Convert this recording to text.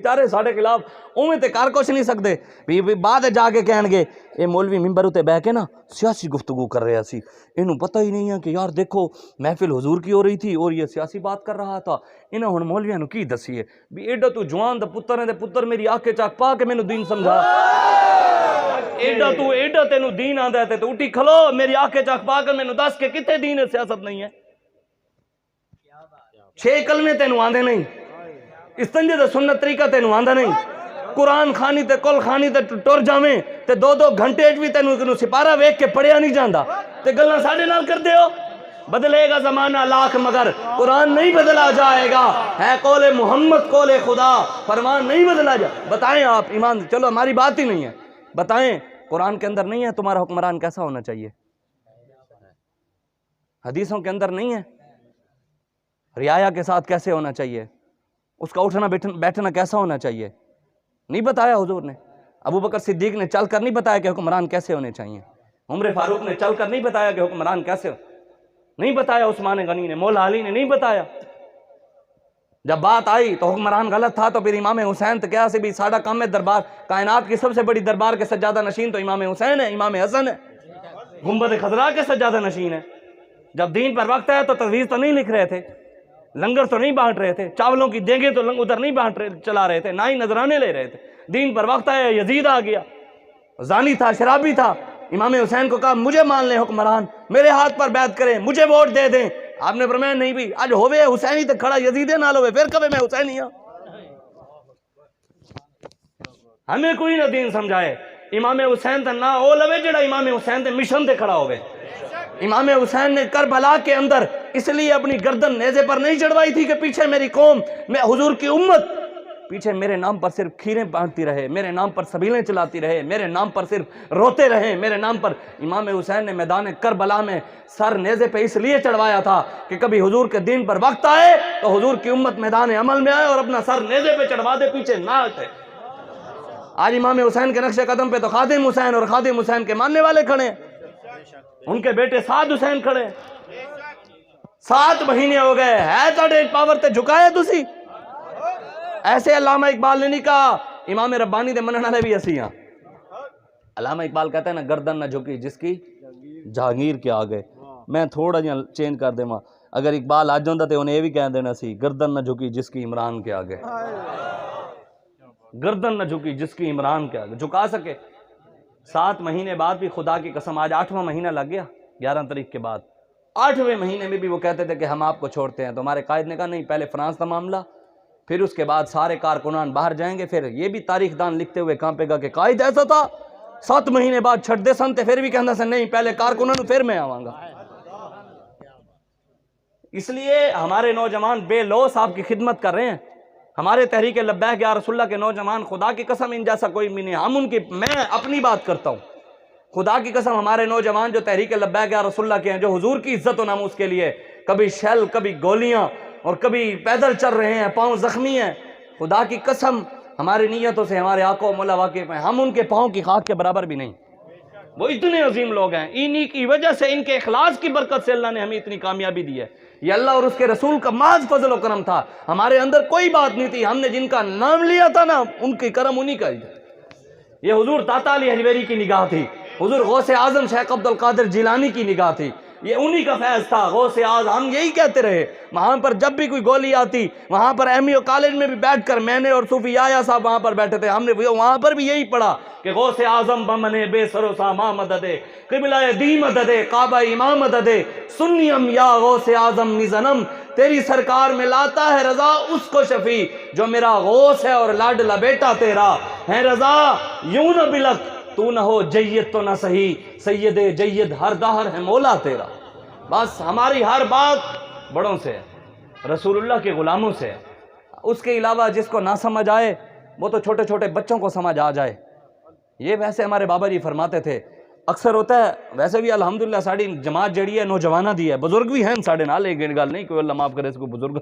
بیچارے ساڈے خلاف اوویں تے کر کچھ نہیں سکدے، بھی بعد جا کے کہن گے اے مولوی ممبر تے بیٹھ کے نا سیاسی گفتگو کر رہا سی، انہوں پتہ ہی نہیں ہے کہ یار دیکھو محفل حضور کی ہو رہی تھی اور یہ سیاسی بات کر رہا تھا، انہاں ہن مولویاں نو کی دسیے بھی ایڈا تو جوان دا پتر ہے تے پتر میری آنکھ چاک پا کے مینوں دین سمجھا، ایڈا تینوں دین آندا ہے تے اٹھی کھلو میری آنکھ چاک پا کے مینوں دس کے کتے دین ہے سیاست نہیں ہے، 6 کلمے تینوں آندے نہیں، استنجے تے سنت طریقہ تینوں آندا نہیں، قرآن خانی تے کل خانی تے ٹر جاویں تے 2 گھنٹے بھی تینوں سپارہ ویکھ کے پڑھیا نہیں جاندا تے گلاں ساڈے نال کردے ہو۔ بدلے گا زمانہ لاکھ مگر قرآن نہیں بدلا جائے گا، ہے قول محمد قول خدا، فرمان نہیں بدلا جائے۔ بتائیں آپ ایمان، چلو ہماری بات ہی نہیں ہے، بتائیں قرآن کے اندر نہیں ہے تمہارا حکمران کیسا ہونا چاہیے؟ حدیثوں کے اندر نہیں ہے؟ رعایا کے ساتھ کیسے ہونا چاہیے؟ اس کا اٹھنا بیٹھنا کیسا ہونا چاہیے؟ نہیں بتایا حضور نے؟ ابو بکر صدیق نے چل کر نہیں بتایا کہ حکمران کیسے ہونے چاہیے؟ عمر فاروق نے چل کر نہیں بتایا کہ حکمران کیسے نہیں بتایا؟ عثمان غنی نے، مولا علی نے نہیں بتایا؟ جب بات آئی تو حکمران غلط تھا تو پھر امام حسین تو کیا سے بھی ساڑھا کام ہے دربار، کائنات کی سب سے بڑی دربار کے سجادہ نشین تو امام حسین ہے، امام حسن ہے، گنبد خضرا کے سجادہ نشین ہے۔ جب دین پر وقت ہے تو تجویز تو نہیں لکھ رہے تھے، لنگر تو نہیں بانٹ رہے تھے، چاولوں کی دیگیں تو ادھر نہیں چلا رہے تھے، نہ ہی نذرانے لے رہے تھے۔ دین پر وقت آیا یزید آ گیا، زانی تھا، شرابی تھا، امام حسین کو کہا مجھے مان لیں حکمران، میرے ہاتھ پر بیعت کریں، مجھے ووٹ دے دیں۔ آپ نے فرمایا نہیں بھی آج ہوئے حسینی تے کھڑا یزیدے نال ہوئے، پھر کبھی میں حسینی ہوں۔ ہمیں کوئی نہ دین سمجھائے، امام حسین تے نہ او لوے جڑا امام حسین تے مشن تے کھڑا ہوئے۔ امام حسین نے کربلا کے اندر اس لیے اپنی گردن نیزے پر نہیں چڑھوائی تھی کہ پیچھے میری قوم، میں حضور کی امت پیچھے میرے نام پر صرف کھیریں بانٹتی رہے، میرے نام پر سبیلیں چلاتی رہے، میرے نام پر صرف روتے رہے، میرے نام پر۔ امام حسین نے میدان کربلا میں سر نیزے پہ اس لیے چڑھوایا تھا کہ کبھی حضور کے دین پر وقت آئے تو حضور کی امت میدان عمل میں آئے اور اپنا سر نیزے پہ چڑھوا دے، پیچھے نہ ہٹے۔ آج امام حسین کے نقش قدم پہ تو خادم حسین اور خادم حسین کے ماننے والے کھڑے ہیں، ان کے بیٹے سعد حسین کھڑے ہیں۔ 7 مہینے ہو گئے ہے تاڑے پاور تے جھکائے تسی، ایسے علامہ اقبال نے نہیں کہا، امام ربانی دے منن والے بھی اسی ہیں۔ علامہ اقبال کہتا ہے نا گردن نہ جھکی جس کی جہانگیر کے آگے۔ میں تھوڑا جہاں چینج کر دیں، اگر اقبال آج ہوندا تے انہیں یہ بھی کہہ دینا سی گردن نہ جھکی جس کی عمران کے آگے، گردن نہ جھکی جس کی عمران کے آگے، جھکا سکے۔ 7 مہینے بعد بھی خدا کی قسم آج 8واں مہینہ لگ گیا، 11 تاریخ کے بعد 8ویں مہینے میں بھی وہ کہتے تھے کہ ہم آپ کو چھوڑتے ہیں، تو ہمارے قائد نے کہا نہیں، پہلے فرانس کا معاملہ، پھر اس کے بعد سارے کارکنان باہر جائیں گے، پھر یہ بھی تاریخ دان لکھتے ہوئے کانپے گا کہ قائد ایسا تھا 7 مہینے بعد چھٹ دے سنتے، پھر بھی کہنا سن نہیں پہلے کارکنان پھر میں آواں گا۔ اس لیے ہمارے نوجوان بے لوث آپ کی خدمت کر رہے ہیں، ہمارے تحریک لبیک یا رسول اللہ کے نوجوان، خدا کی قسم ان جیسا کوئی بھی نہیں، ہم ان کی، میں اپنی بات کرتا ہوں، خدا کی قسم ہمارے نوجوان جو تحریک لبیک یا رسول اللہ کے ہیں، جو حضور کی عزت و ناموس کے لیے کبھی شیل کبھی گولیاں اور کبھی پیدل چل رہے ہیں، پاؤں زخمی ہیں، خدا کی قسم ہماری نیتوں سے ہمارے آقا و مولا واقف ہیں، ہم ان کے پاؤں کی خاک کے برابر بھی نہیں۔ وہ اتنے عظیم لوگ ہیں، انہی کی وجہ سے، ان کے اخلاص کی برکت سے اللہ نے ہمیں اتنی کامیابی دی ہے۔ یہ اللہ اور اس کے رسول کا محض فضل و کرم تھا، ہمارے اندر کوئی بات نہیں تھی، ہم نے جن کا نام لیا تھا نا ان کی کرم انہی کا ہی تھا۔ یہ حضور تاتا علی حجویری کی نگاہ تھی، حضور غوث اعظم شیخ عبد القادر جیلانی کی نگاہ تھی، یہ انہی کا فیض تھا۔ غوث اعظم ہم یہی کہتے رہے، وہاں پر جب بھی کوئی گولی آتی، وہاں پر ایم ایو کالج میں بھی بیٹھ کر میں نے اور صوفی یحییٰ صاحب وہاں پر بیٹھے تھے، ہم نے وہاں پر بھی یہی پڑھا کہ غوث اعظم بمنے بے سر و ساما مددے، قبلہ دی مددے، کعبہ امام مددے، سنیم یا غوث اعظم نزنم، تیری سرکار میں لاتا ہے رضا اس کو شفیع جو میرا غوث ہے اور لاڈلا بیٹا تیرا ہے رضا، یوں نہ بلک تو نہ ہو جید تو نہ صحیح، سید جید ہر دہر ہے مولا تیرا۔ بس ہماری ہر بات بڑوں سے ہے، رسول اللہ کے غلاموں سے ہے، اس کے علاوہ جس کو نہ سمجھ آئے وہ تو چھوٹے چھوٹے بچوں کو سمجھ آ جائے۔ یہ ویسے ہمارے بابا جی فرماتے تھے، اکثر ہوتا ہے، ویسے بھی الحمدللہ ساڑی جماعت جڑی ہے نوجوانہ دی ہے، بزرگ بھی ہیں ساڑے نال، ایک گل نہیں، کوئی اللہ معاف کرے اس کو بزرگ